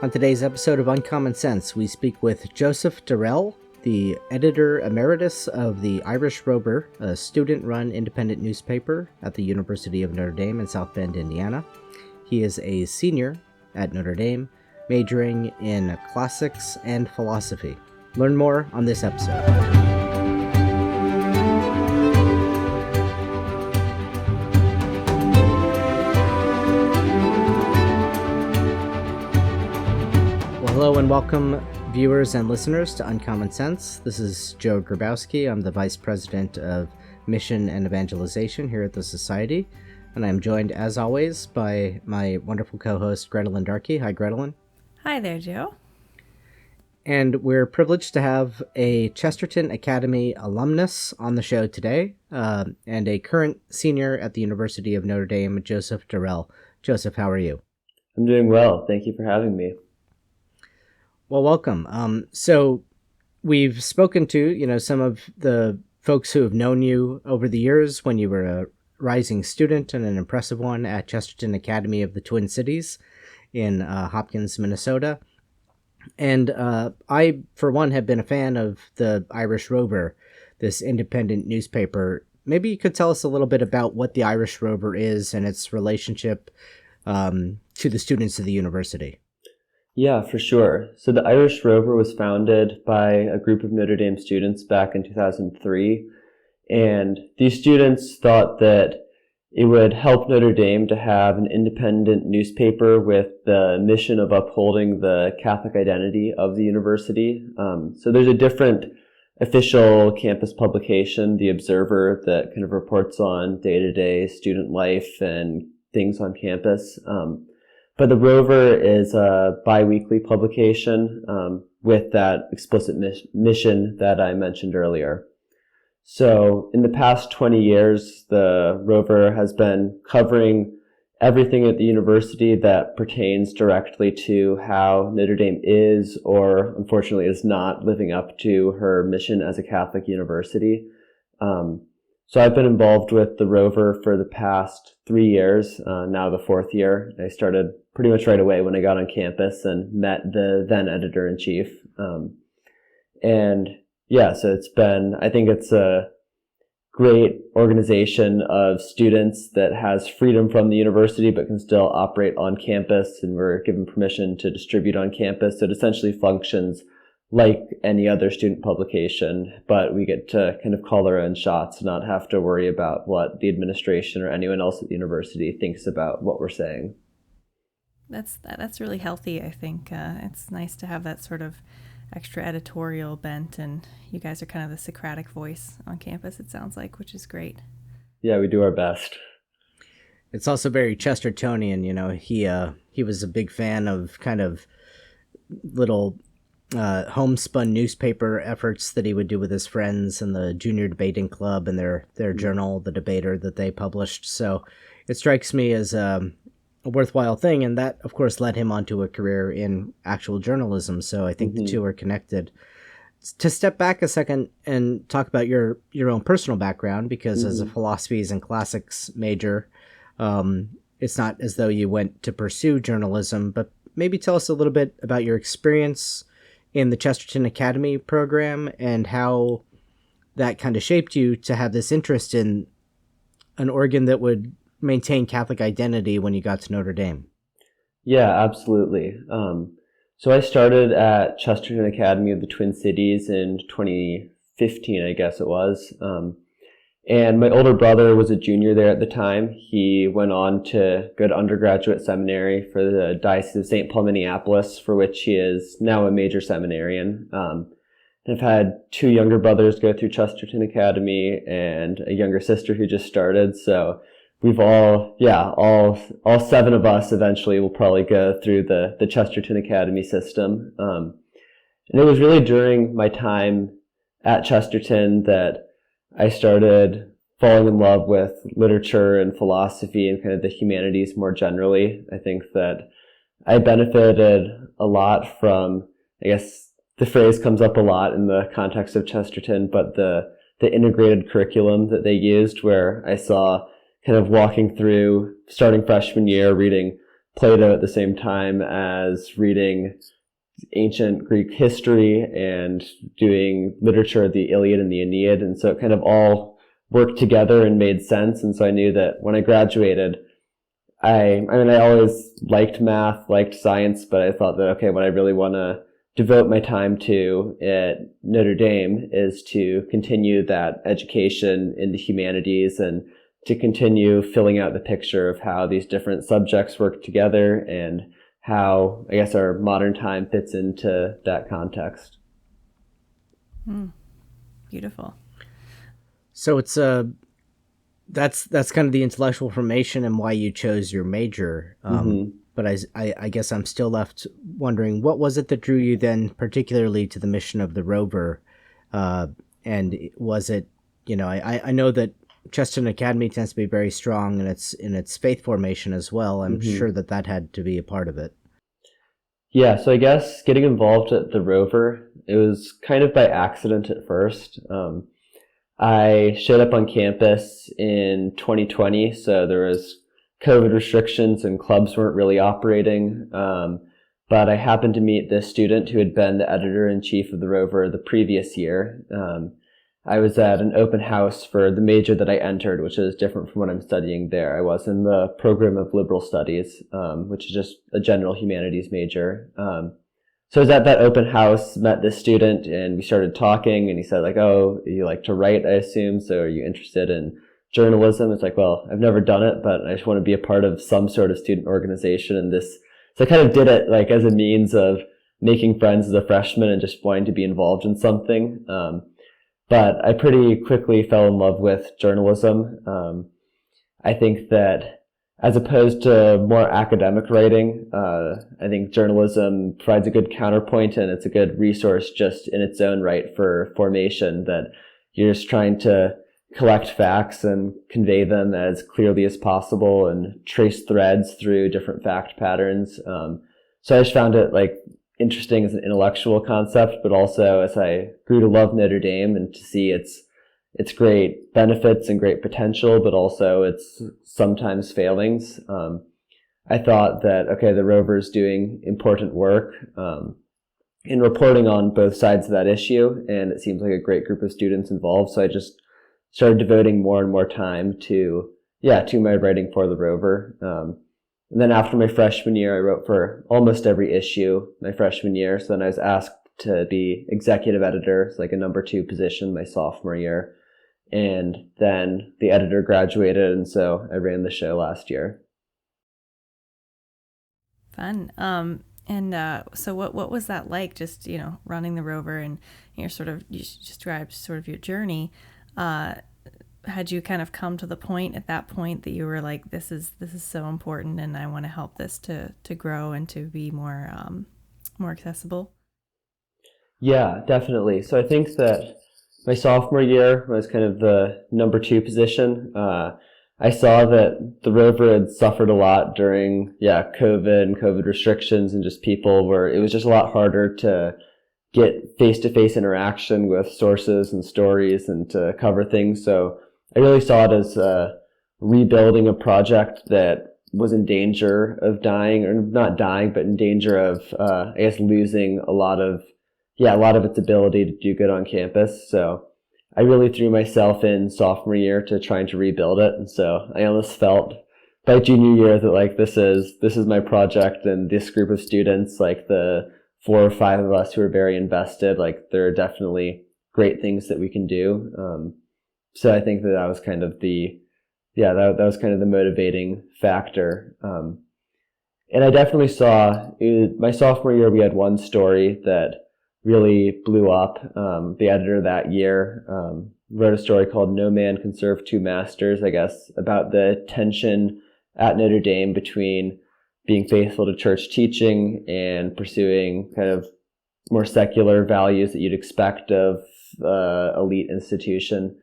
On today's episode of Uncommon Sense, we speak with Joseph DeReuil, the editor emeritus of the Irish Rover, a student-run independent newspaper at the University of Notre Dame in South Bend, Indiana. He is a senior at Notre Dame, majoring in classics and philosophy. Learn more on this episode. Hello and welcome, viewers and listeners, to Uncommon Sense. This is Joe Grabowski. I'm the Vice President of Mission and Evangelization here at the Society, and I'm joined, as always, by my wonderful co-host, Grettelyn Darkey. Hi, Grettelyn. Hi there, Joe. And we're privileged to have a Chesterton Academy alumnus on the show today, and a current senior at the University of Notre Dame, Joseph DeReuil. Joseph, how are you? I'm doing well. Thank you for having me. Well, welcome. So we've spoken to, some of the folks who have known you over the years when you were a rising student and an impressive one at Chesterton Academy of the Twin Cities in Hopkins, Minnesota. And I, for one, have been a fan of the Irish Rover, this independent newspaper. Maybe you could tell us a little bit about what the Irish Rover is and its relationship to the students of the university. Yeah, for sure. So the Irish Rover was founded by a group of Notre Dame students back in 2003. And these students thought that it would help Notre Dame to have an independent newspaper with the mission of upholding the Catholic identity of the university. So there's a different official campus publication, The Observer, that kind of reports on day-to-day student life and things on campus. But the Rover is a bi-weekly publication with that explicit mission that I mentioned earlier. So in the past 20 years, the Rover has been covering everything at the university that pertains directly to how Notre Dame is, or unfortunately is not, living up to her mission as a Catholic university. So I've been involved with the Rover for the past 3 years, now the fourth year. I started pretty much right away when I got on campus and met the then editor-in-chief. So I think it's a great organization of students that has freedom from the university but can still operate on campus, and we're given permission to distribute on campus. So it essentially functions like any other student publication, but we get to kind of call our own shots, not have to worry about what the administration or anyone else at the university thinks about what we're saying. That's really healthy, I think. It's nice to have that sort of extra editorial bent, and you guys are kind of the Socratic voice on campus, it sounds like, which is great. Yeah, we do our best. It's also very Chestertonian, he was a big fan of kind of little homespun newspaper efforts that he would do with his friends in the junior debating club and their journal, The Debater, that they published. So it strikes me as a worthwhile thing, and that, of course, led him onto a career in actual journalism. So I think the two are connected. To step back a second and talk about your own personal background, because as a philosophies and classics major, it's not as though you went to pursue journalism, but maybe tell us a little bit about your experience in the Chesterton Academy program and how that kind of shaped you to have this interest in an organ that would maintain Catholic identity when you got to Notre Dame. Yeah, absolutely. So I started at Chesterton Academy of the Twin Cities in 2015, I guess it was. And my older brother was a junior there at the time. He went on to go to undergraduate seminary for the Diocese of St. Paul, Minneapolis, for which he is now a major seminarian. I've had two younger brothers go through Chesterton Academy and a younger sister who just started. So we've all seven of us eventually will probably go through the Chesterton Academy system. And it was really during my time at Chesterton that I started falling in love with literature and philosophy and kind of the humanities more generally. I think that I benefited a lot from, I guess the phrase comes up a lot in the context of Chesterton, but the integrated curriculum that they used, where I saw kind of walking through starting freshman year, reading Plato at the same time as reading ancient Greek history and doing literature, the Iliad and the Aeneid. And so it kind of all worked together and made sense. And so I knew that when I graduated, I always liked math, liked science, but I thought that, okay, what I really want to devote my time to at Notre Dame is to continue that education in the humanities and to continue filling out the picture of how these different subjects work together and how, I guess, our modern time fits into that context. Beautiful. So it's that's kind of the intellectual formation and why you chose your major. But I guess I'm still left wondering, what was it that drew you then particularly to the mission of the rover? And was it, I know that Chesterton Academy tends to be very strong in its faith formation as well. I'm sure that had to be a part of it. Yeah, so I guess getting involved at the rover, it was kind of by accident at first. I showed up on campus in 2020, so there was COVID restrictions and clubs weren't really operating. But I happened to meet this student who had been the editor-in-chief of the Rover the previous year. I was at an open house for the major that I entered, which is different from what I'm studying there. I was in the program of liberal studies, which is just a general humanities major. So I was at that open house, met this student, and we started talking, and he said, like, oh, you like to write, I assume, so are you interested in journalism? It's like, well, I've never done it, but I just want to be a part of some sort of student organization. And so I kind of did it like as a means of making friends as a freshman and just wanting to be involved in something. But I pretty quickly fell in love with journalism. I think that as opposed to more academic writing, I think journalism provides a good counterpoint, and it's a good resource just in its own right for formation, that you're just trying to collect facts and convey them as clearly as possible and trace threads through different fact patterns. So I just found it like interesting as an intellectual concept, but also as I grew to love Notre Dame and to see its great benefits and great potential, but also its sometimes failings. I thought that, okay, the Rover's doing important work in reporting on both sides of that issue, and it seems like a great group of students involved. So I just started devoting more and more time to my writing for the Rover. And then after my freshman year, I wrote for almost every issue my freshman year. So then I was asked to be executive editor, it's like a number 2 position my sophomore year. And then the editor graduated, and so I ran the show last year. Fun. So what was that like, just, running the Rover, and you described sort of your journey. Had you kind of come to the point at that point that you were like, this is so important and I want to help this to grow and to be more accessible? Yeah, definitely. So I think that my sophomore year was kind of the number 2 position. I saw that the Rover had suffered a lot during, COVID and COVID restrictions, and just it was just a lot harder to get face-to-face interaction with sources and stories and to cover things. So I really saw it as rebuilding a project that was in danger of dying, or not dying, but in danger of, losing a lot of its ability to do good on campus. So I really threw myself in sophomore year to trying to rebuild it. And so I almost felt by junior year that like, this is my project, and this group of students, like the 4 or 5 of us who are very invested, like there are definitely great things that we can do. So I think that was kind of that was kind of the motivating factor. And I definitely saw my sophomore year, we had one story that really blew up. The editor that year wrote a story called "No Man Can Serve Two Masters," I guess, about the tension at Notre Dame between being faithful to church teaching and pursuing kind of more secular values that you'd expect of elite institution.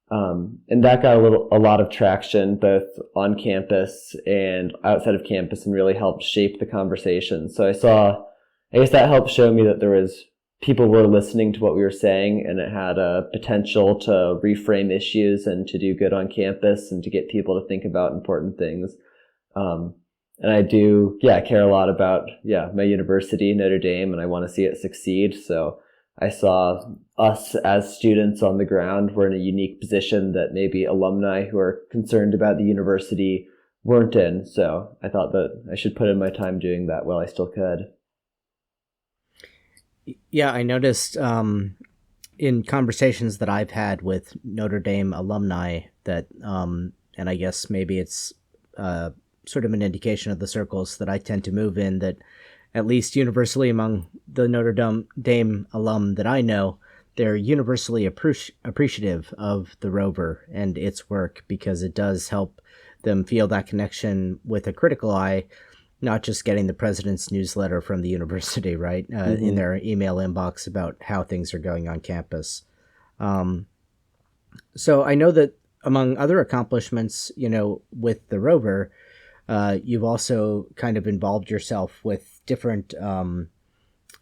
And that got a lot of traction both on campus and outside of campus, and really helped shape the conversation. So I guess that helped show me that people were listening to what we were saying, and it had a potential to reframe issues and to do good on campus and to get people to think about important things. And I do, care a lot about, my university, Notre Dame, and I want to see it succeed. So I saw us as students on the ground were in a unique position that maybe alumni who are concerned about the university weren't in. So I thought that I should put in my time doing that while I still could. Yeah, I noticed in conversations that I've had with Notre Dame alumni that, and I guess maybe it's sort of an indication of the circles that I tend to move in, that at least universally among the Notre Dame alum that I know, they're universally appreciative of the Rover and its work, because it does help them feel that connection with a critical eye, not just getting the president's newsletter from the university, right, in their email inbox about how things are going on campus. So I know that among other accomplishments, with the Rover, you've also kind of involved yourself with different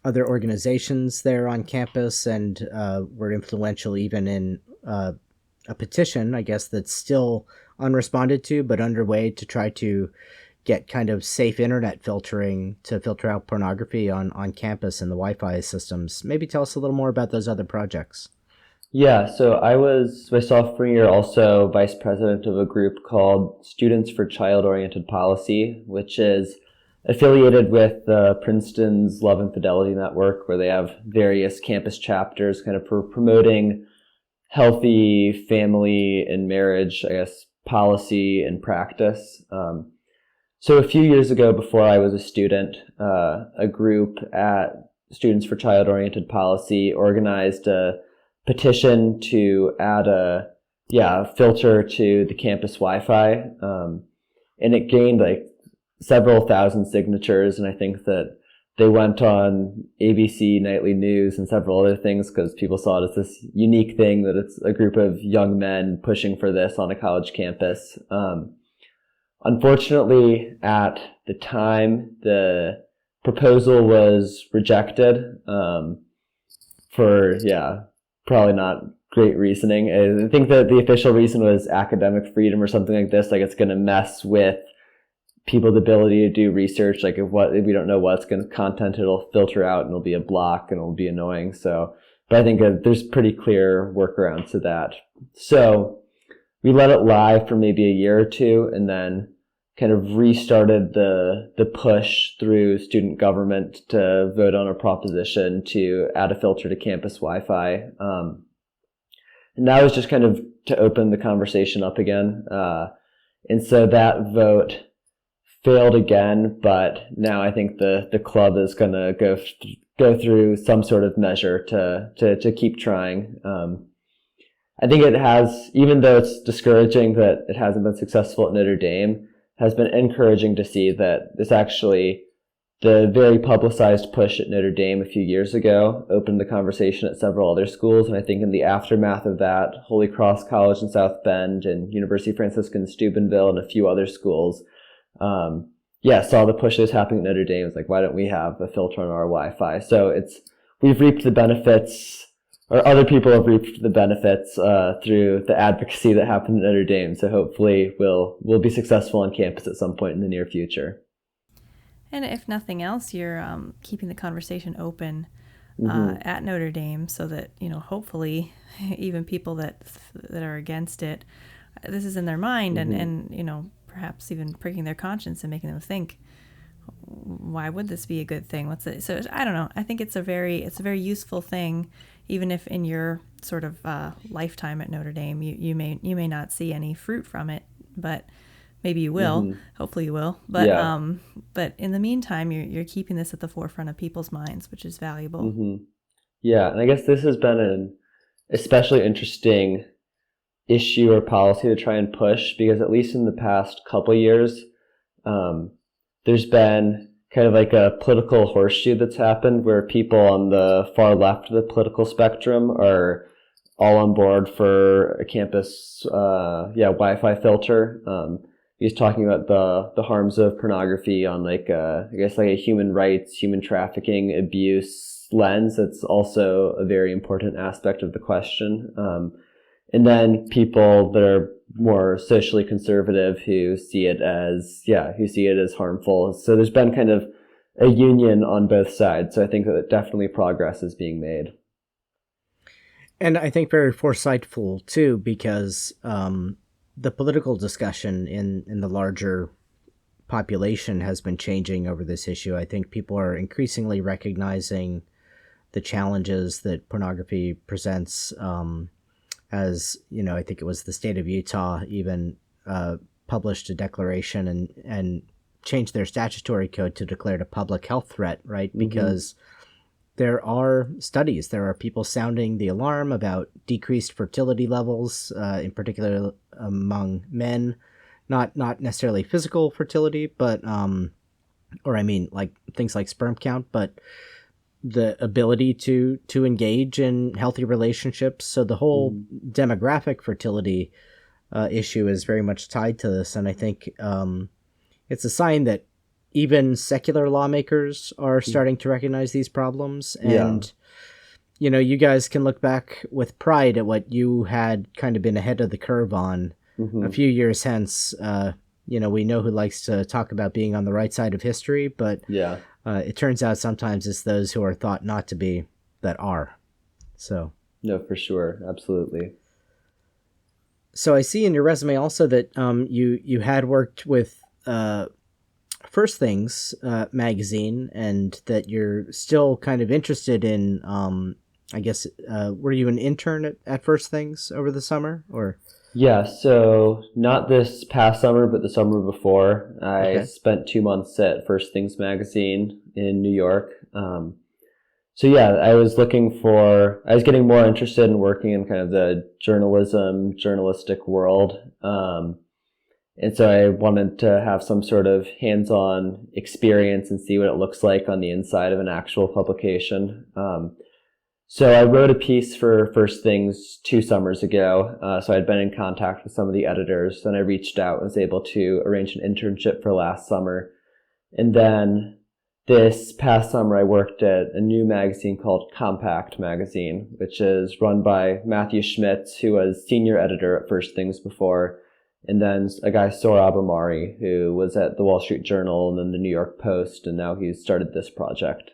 other organizations there on campus, and were influential even in a petition, I guess, that's still unresponded to but underway to try to get kind of safe internet filtering to filter out pornography on campus and the Wi-Fi systems. Maybe tell us a little more about those other projects. Yeah, so I was my sophomore year also vice president of a group called Students for Child-Oriented Policy, which is affiliated with Princeton's Love and Fidelity Network, where they have various campus chapters kind of for promoting healthy family and marriage, I guess, policy and practice. So a few years ago, before I was a student, a group at Students for Child-Oriented Policy organized a petition to add a filter to the campus Wi-Fi, and it gained like several thousand signatures, and I think that they went on ABC Nightly News and several other things because people saw it as this unique thing, that it's a group of young men pushing for this on a college campus. Unfortunately, at the time, the proposal was rejected for probably not great reasoning. I think that the official reason was academic freedom or something like this. Like, it's going to mess with people's ability to do research. Like, if we don't know what's going to content, it'll filter out and it'll be a block and it'll be annoying. So, but I think there's pretty clear workarounds to that. So we let it lie for maybe a year or two, and then kind of restarted the push through student government to vote on a proposition to add a filter to campus Wi-Fi. And that was just kind of to open the conversation up again. And so that vote failed again, but now I think the club is going to go through some sort of measure to keep trying. I think it has, even though it's discouraging that it hasn't been successful at Notre Dame, has been encouraging to see that this actually, the very publicized push at Notre Dame a few years ago opened the conversation at several other schools. And I think in the aftermath of that, Holy Cross College in South Bend and University of Franciscan Steubenville and a few other schools, saw the push that was happening at Notre Dame. It's like, why don't we have a filter on our Wi-Fi? So we've reaped the benefits, or other people have reaped the benefits through the advocacy that happened at Notre Dame. So hopefully we'll be successful on campus at some point in the near future. And if nothing else, you're keeping the conversation open at Notre Dame, so that, hopefully even people that are against it, this is in their mind, and perhaps even pricking their conscience and making them think, why would this be a good thing? What's it? So I don't know. I think it's a very useful thing, even if in your sort of lifetime at Notre Dame, you may not see any fruit from it, but maybe you will. Hopefully you will. But but in the meantime, you're keeping this at the forefront of people's minds, which is valuable. Yeah, and I guess this has been an especially interesting issue or policy to try and push, because at least in the past couple of years, there's been kind of like a political horseshoe that's happened where people on the far left of the political spectrum are all on board for a campus Wi-Fi filter. He's talking about the harms of pornography on like a human rights, human trafficking, abuse lens. That's also a very important aspect of the question. and then people that are more socially conservative who see it as harmful. So there's been kind of a union on both sides. So I think that definitely progress is being made. And I think very foresightful too, because the political discussion in the larger population has been changing over this issue. I think people are increasingly recognizing the challenges that pornography presents. As you know, I think it was the state of Utah even published a declaration and changed their statutory code to declare it a public health threat, right? Mm-hmm. Because there are studies, there are people sounding the alarm about decreased fertility levels, in particular among men, not necessarily physical fertility, but like things like sperm count, but the ability to engage in healthy relationships. So the whole demographic fertility issue is very much tied to this, and I think it's a sign that even secular lawmakers are starting to recognize these problems. And, you know, you guys can look back with pride at what you had kind of been ahead of the curve on. A few years hence. You know, we know who likes to talk about being on the right side of history, but it turns out sometimes it's those who are thought not to be that are. So. No, for sure. Absolutely. So I see in your resume also that you had worked with First Things magazine, and that you're still kind of interested in, I guess, were you an intern at First Things over the summer, or? Yeah, so not this past summer, but the summer before, I spent 2 months at First Things magazine in New York. So yeah, I was getting more interested in working in kind of the journalistic world. And so I wanted to have some sort of hands-on experience and see what it looks like on the inside of an actual publication. So I wrote a piece for First Things 2 summers ago. So I'd been in contact with some of the editors, and I reached out and was able to arrange an internship for last summer. And then this past summer, I worked at a new magazine called Compact Magazine, which is run by Matthew Schmitz, who was senior editor at First Things before, and then a guy, Sohrab Ahmari, who was at the Wall Street Journal and then the New York Post, and now he's started this project.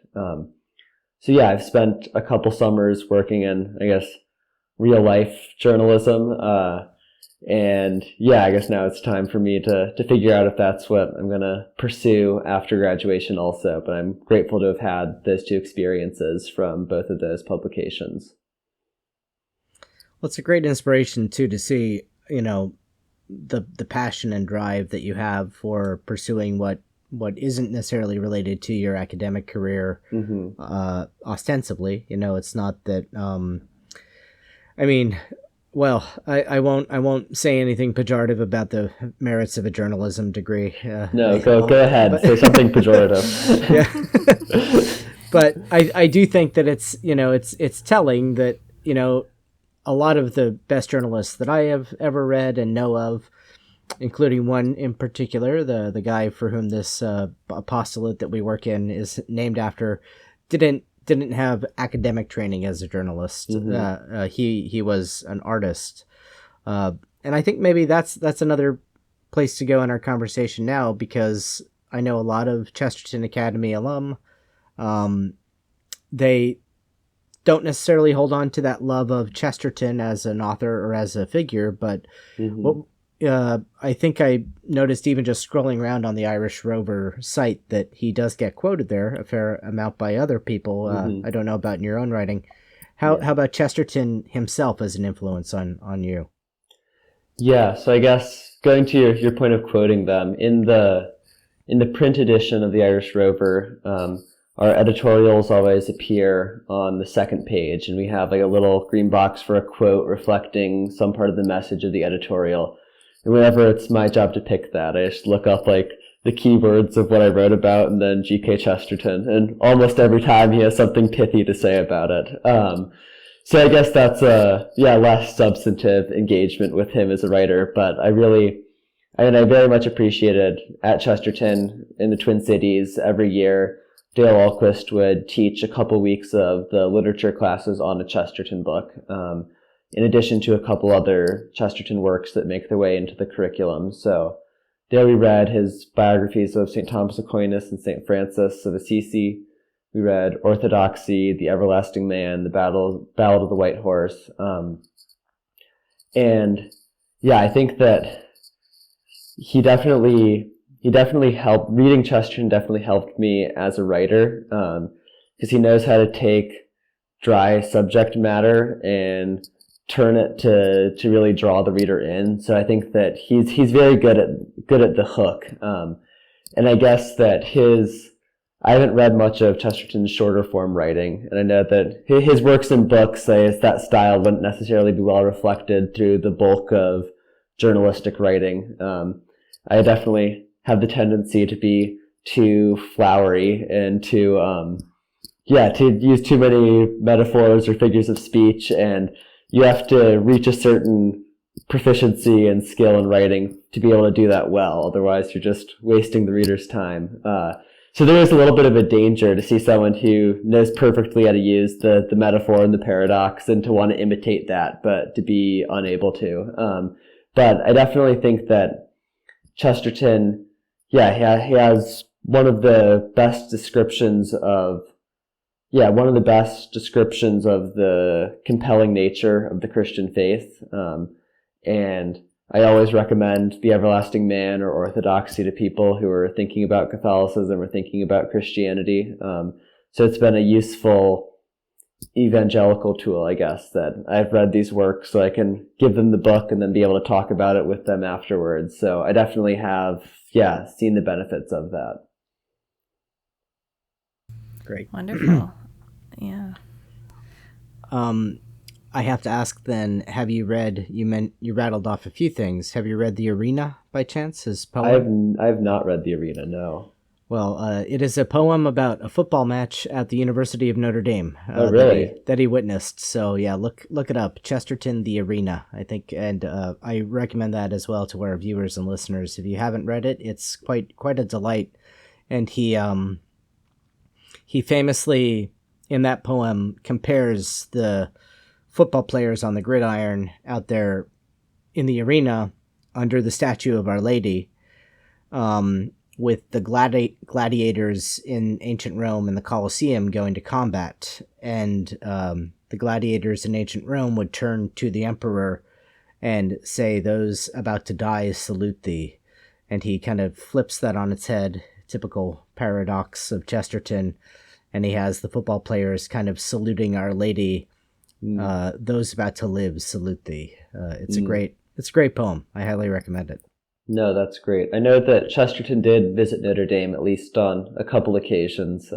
So yeah, I've spent a couple summers working in, I guess, real life journalism. And yeah, I guess now it's time for me to figure out if that's what I'm going to pursue after graduation also. But I'm grateful to have had those 2 experiences from both of those publications. Well, it's a great inspiration too to see, you know, the passion and drive that you have for pursuing what isn't necessarily related to your academic career, ostensibly. You know, it's not that. I won't say anything pejorative about the merits of a journalism degree. No, go ahead. Say something pejorative. Yeah. But I do think that it's telling that, you know, a lot of the best journalists that I have ever read and know of, including one in particular, the guy for whom this apostolate that we work in is named after, didn't have academic training as a journalist. He was an artist, and I think maybe that's another place to go in our conversation now, because I know a lot of Chesterton Academy alum. They don't necessarily hold on to that love of Chesterton as an author or as a figure, but I think I noticed, even just scrolling around on the Irish Rover site, that he does get quoted there a fair amount by other people. I don't know about in your own writing. How about Chesterton himself as an influence on you? Yeah, so I guess going to your point of quoting them, in the print edition of the Irish Rover, our editorials always appear on the second page, and we have like a little green box for a quote reflecting some part of the message of the editorial. And whenever it's my job to pick that, I just look up like the keywords of what I wrote about and then G.K. Chesterton, and almost every time he has something pithy to say about it. So I guess that's less substantive engagement with him as a writer, but I very much appreciated at Chesterton in the Twin Cities every year. Dale Ahlquist would teach a couple weeks of the literature classes on a Chesterton book. in addition to a couple other Chesterton works that make their way into the curriculum. So there we read his biographies of St. Thomas Aquinas and St. Francis of Assisi. We read Orthodoxy, The Everlasting Man, the Ballad of the White Horse. And yeah, I think that he definitely helped, reading Chesterton definitely helped me as a writer, because he knows how to take dry subject matter and turn it to really draw the reader in. So I think that he's very good at the hook. And I guess that I haven't read much of Chesterton's shorter form writing, and I know that his works and books, that style wouldn't necessarily be well reflected through the bulk of journalistic writing. I definitely have the tendency to be too flowery and to use too many metaphors or figures of speech, and you have to reach a certain proficiency and skill in writing to be able to do that well. Otherwise, you're just wasting the reader's time. So there is a little bit of a danger to see someone who knows perfectly how to use the metaphor and the paradox and to want to imitate that, but to be unable to. But I definitely think that Chesterton, he has one of the best descriptions of the compelling nature of the Christian faith. And I always recommend The Everlasting Man or Orthodoxy to people who are thinking about Catholicism or thinking about Christianity. So it's been a useful evangelical tool, I guess, that I've read these works so I can give them the book and then be able to talk about it with them afterwards. So I definitely have, seen the benefits of that. Great. Wonderful. Yeah. I have to ask then, have you read, you rattled off a few things. Have you read The Arena by chance, his poem? I have not read The Arena, no. Well, it is a poem about a football match at the University of Notre Dame. Oh, really? That he witnessed. So yeah, look it up. Chesterton, The Arena, I think, and I recommend that as well to our viewers and listeners. If you haven't read it, it's quite a delight. And he famously, in that poem, compares the football players on the gridiron out there in the arena under the statue of Our Lady, with the gladiators in ancient Rome in the Colosseum going to combat. And the gladiators in ancient Rome would turn to the emperor and say, "Those about to die salute thee." And he kind of flips that on its head, typical paradox of Chesterton. And he has the football players kind of saluting Our Lady. Those about to live salute thee. It's a great poem. I highly recommend it. No, that's great. I know that Chesterton did visit Notre Dame at least on a couple occasions.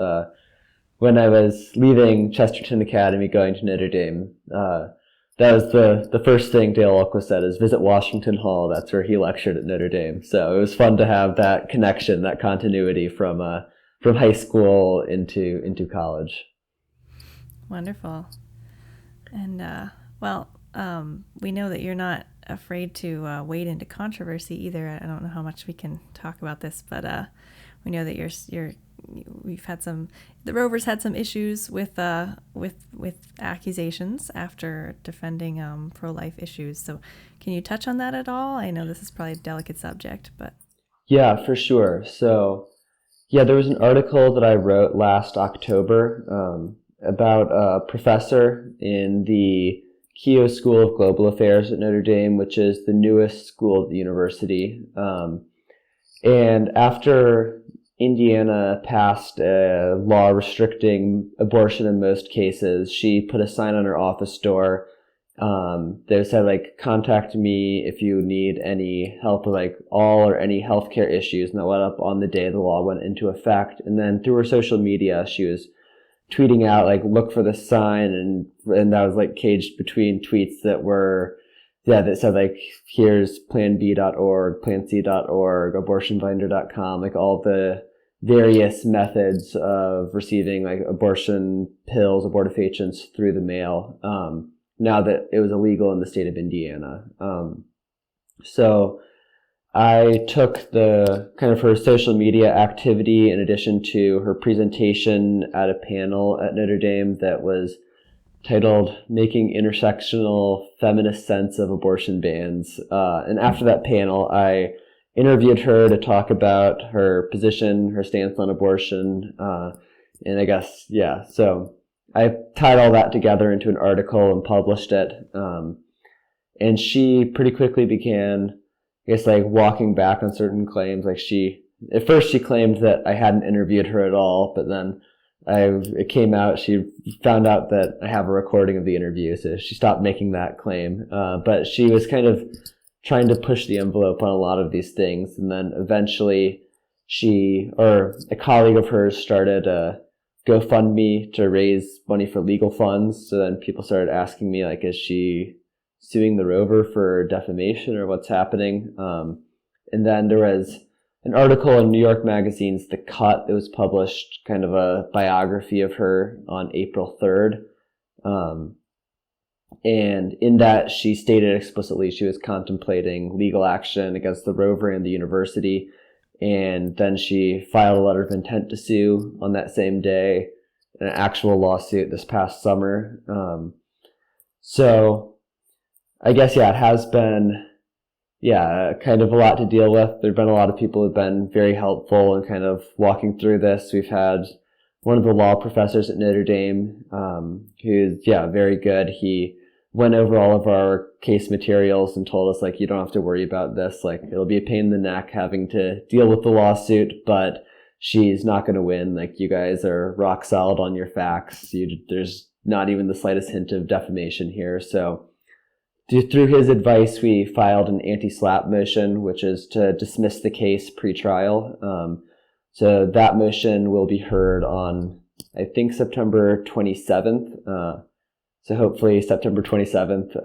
When I was leaving Chesterton Academy going to Notre Dame, that was the first thing Dale Alquist said, is visit Washington Hall. That's where he lectured at Notre Dame. So it was fun to have that connection, that continuity from high school into college. Wonderful. And, we know that you're not afraid to wade into controversy either. I don't know how much we can talk about this, but we know that the Rovers had some issues with accusations after defending pro-life issues. So can you touch on that at all? I know this is probably a delicate subject, but. Yeah, for sure. So, there was an article that I wrote last October about a professor in the Keough School of Global Affairs at Notre Dame, which is the newest school at the university. And after Indiana passed a law restricting abortion in most cases, she put a sign on her office door that said, contact me if you need any help with all or any healthcare issues. And that went up on the day the law went into effect. And then through her social media, she was tweeting out look for this sign, and that was caged between tweets that were that said here's planb.org, planc.org, abortionbinder.com, all the various methods of receiving abortion pills, abortifacients through the mail, now that it was illegal in the state of Indiana. So I took the kind of her social media activity in addition to her presentation at a panel at Notre Dame that was titled "Making Intersectional Feminist Sense of Abortion Bans." And after that panel, I interviewed her to talk about her position, her stance on abortion, and I guess, yeah, so I tied all that together into an article and published it. And she pretty quickly began, I guess, like walking back on certain claims. Like at first she claimed that I hadn't interviewed her at all, but then it came out, she found out that I have a recording of the interview, so she stopped making that claim. But she was kind of trying to push the envelope on a lot of these things. And then eventually a colleague of hers started a GoFundMe to raise money for legal funds. So then people started asking me, like, is she suing the Rover for defamation or what's happening? And then there was an article in New York Magazine's The Cut that was published, kind of a biography of her on April 3rd. And in that, she stated explicitly she was contemplating legal action against the Rover and the university. And then she filed a letter of intent to sue on that same day, an actual lawsuit this past summer. So I guess, yeah, it has been, kind of a lot to deal with. There have been a lot of people who have been very helpful in kind of walking through this. We've had one of the law professors at Notre Dame, who's, very good. He went over all of our case materials and told us, like, you don't have to worry about this. Like, it'll be a pain in the neck having to deal with the lawsuit, but she's not going to win. Like, you guys are rock solid on your facts. There's not even the slightest hint of defamation here. So through his advice, we filed an anti-SLAPP motion, which is to dismiss the case pre-trial. So that motion will be heard on, I think, September 27th. So hopefully September 27th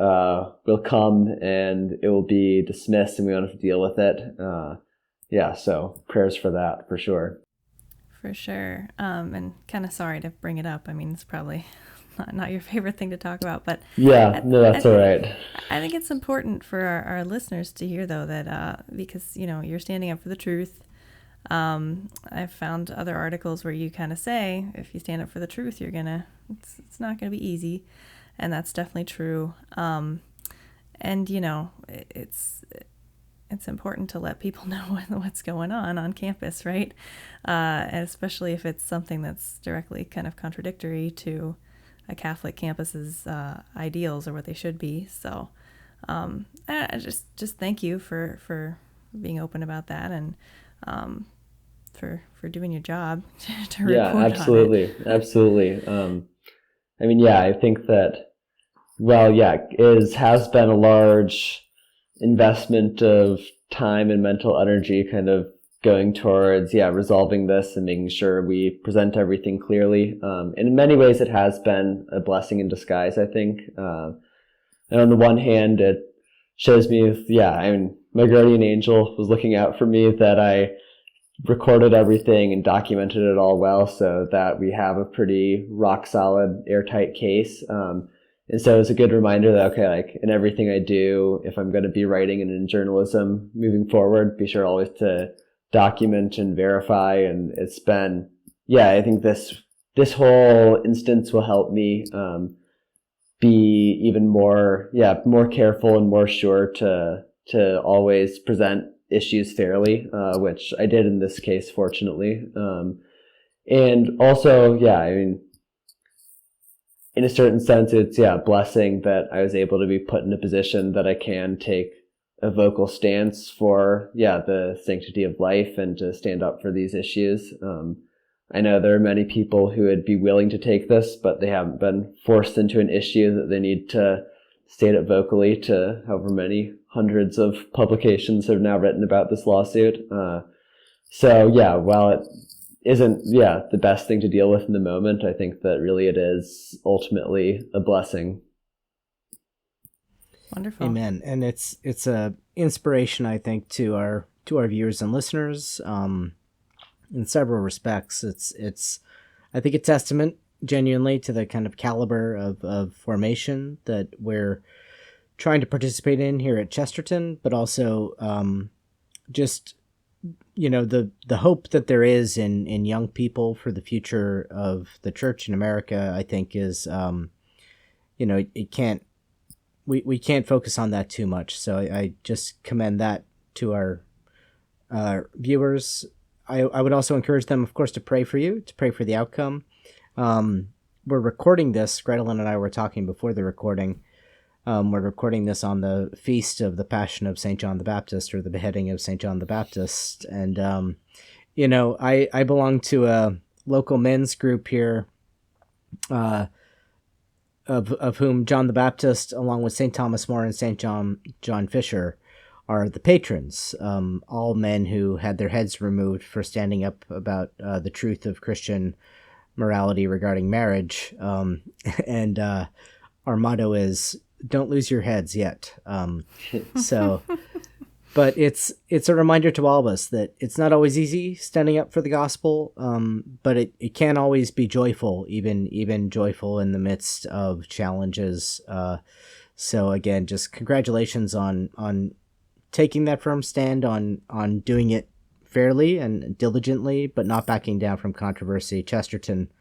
will come and it will be dismissed and we won't have to deal with it. So prayers for that, for sure. For sure. And kind of sorry to bring it up. I mean, it's probably not your favorite thing to talk about, but yeah, no, that's all right. I think it's important for our listeners to hear, though, that because, you're standing up for the truth. I've found other articles where you kind of say, if you stand up for the truth, it's not gonna be easy, and that's definitely true. And it's important to let people know what's going on campus, right? And especially if it's something that's directly kind of contradictory to a Catholic campus's ideals or what they should be. So I just thank you for being open about that and for doing your job to report on it. Absolutely. I think that, has been a large investment of time and mental energy kind of going towards, resolving this and making sure we present everything clearly. And in many ways, it has been a blessing in disguise, I think. And on the one hand, it shows me, my guardian angel was looking out for me that I recorded everything and documented it all well so that we have a pretty rock solid, airtight case. And so it's a good reminder that, okay, like in everything I do, if I'm going to be writing and in journalism moving forward, be sure always to document and verify. And it's been, I think this whole instance will help me be even more careful and more sure to always present issues fairly, which I did in this case, fortunately. And also, in a certain sense, it's a blessing that I was able to be put in a position that I can take a vocal stance for the sanctity of life and to stand up for these issues. I know there are many people who would be willing to take this, but they haven't been forced into an issue that they need to state it vocally to however many hundreds of publications have now written about this lawsuit. While it isn't the best thing to deal with in the moment, I think that really it is ultimately a blessing. Wonderful. Amen. And it's a inspiration, I think, to our viewers and listeners. In several respects, it's I think a testament genuinely to the kind of caliber of formation that we're trying to participate in here at Chesterton, but also just the hope that there is in young people for the future of the church in America, I think is it can't, we can't focus on that too much. So I just commend that to our viewers. I would also encourage them, of course, to pray for you, to pray for the outcome. We're recording this. Grettelyn and I were talking before the recording. We're recording this on the feast of the Passion of St. John the Baptist, or the beheading of St. John the Baptist. And, I belong to a local men's group here, of whom John the Baptist, along with St. Thomas More and St. John Fisher, are the patrons, all men who had their heads removed for standing up about the truth of Christian morality regarding marriage. And our motto is, don't lose your heads yet. But it's a reminder to all of us that it's not always easy standing up for the gospel, but it can always be joyful, even joyful in the midst of challenges. So again, just congratulations on taking that firm stand, on doing it fairly and diligently, but not backing down from controversy. Chesterton,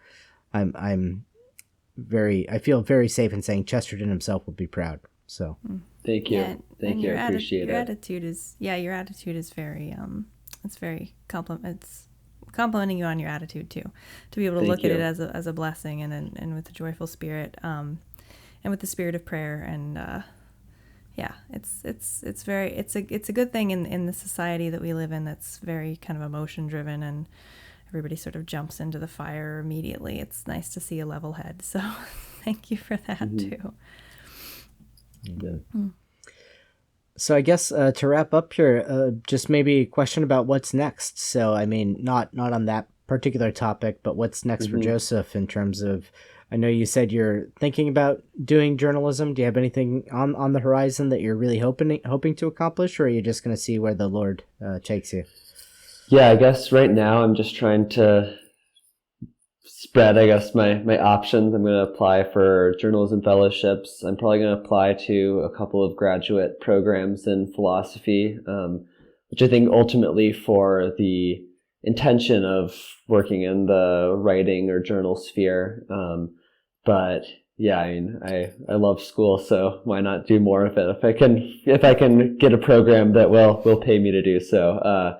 I feel very safe in saying Chesterton himself would be proud. So thank you. Thank you. I appreciate your it. Your attitude is very, it's very it's complimenting you on your attitude too, to be able to look at it as a blessing and with a joyful spirit, and with the spirit of prayer. And, it's a good thing in the society that we live in, that's very kind of emotion driven, and everybody sort of jumps into the fire immediately. It's nice to see a level head. So thank you for that too. Yeah. So I guess to wrap up here, just maybe a question about what's next. So I mean, not on that particular topic, but what's next for Joseph in terms of, I know you said you're thinking about doing journalism. Do you have anything on the horizon that you're really hoping to accomplish, or are you just going to see where the Lord takes you? Yeah, I guess right now I'm just trying to spread, my options. I'm going to apply for journalism fellowships. I'm probably going to apply to a couple of graduate programs in philosophy, which I think ultimately for the intention of working in the writing or journal sphere. But yeah, I mean, I love school, so why not do more of it if I can get a program that will pay me to do so.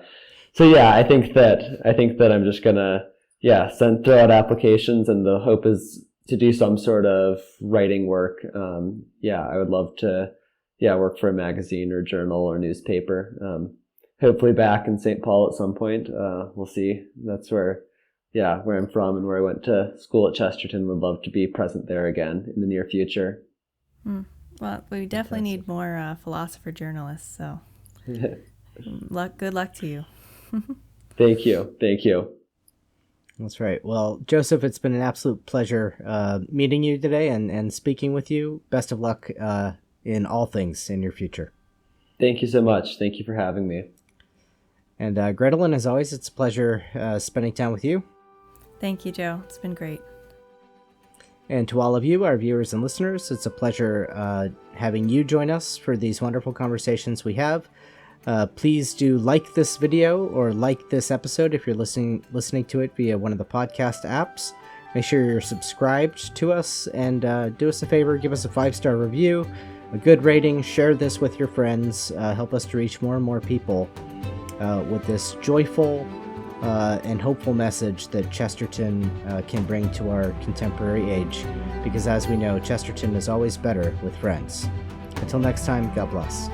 So yeah, I think that I'm just gonna throw out applications, and the hope is to do some sort of writing work. I would love to work for a magazine or journal or newspaper. Hopefully back in St. Paul at some point. We'll see. That's where I'm from and where I went to school at Chesterton. Would love to be present there again in the near future. Well, we definitely need more philosopher journalists. So good luck to you. Thank you. That's right. Well, Joseph, it's been an absolute pleasure meeting you today and speaking with you. Best of luck in all things in your future. Thank you so much. Thank you for having me. And Grettelyn, as always, it's a pleasure spending time with you. Thank you, Joe. It's been great. And to all of you, our viewers and listeners, it's a pleasure having you join us for these wonderful conversations we have. Please do like this video or like this episode if you're listening to it via one of the podcast apps. Make sure you're subscribed to us, and do us a favor, give us a 5-star review, a good rating, share this with your friends, help us to reach more and more people with this joyful and hopeful message that Chesterton can bring to our contemporary age, because as we know, Chesterton is always better with friends. Until next time, God bless.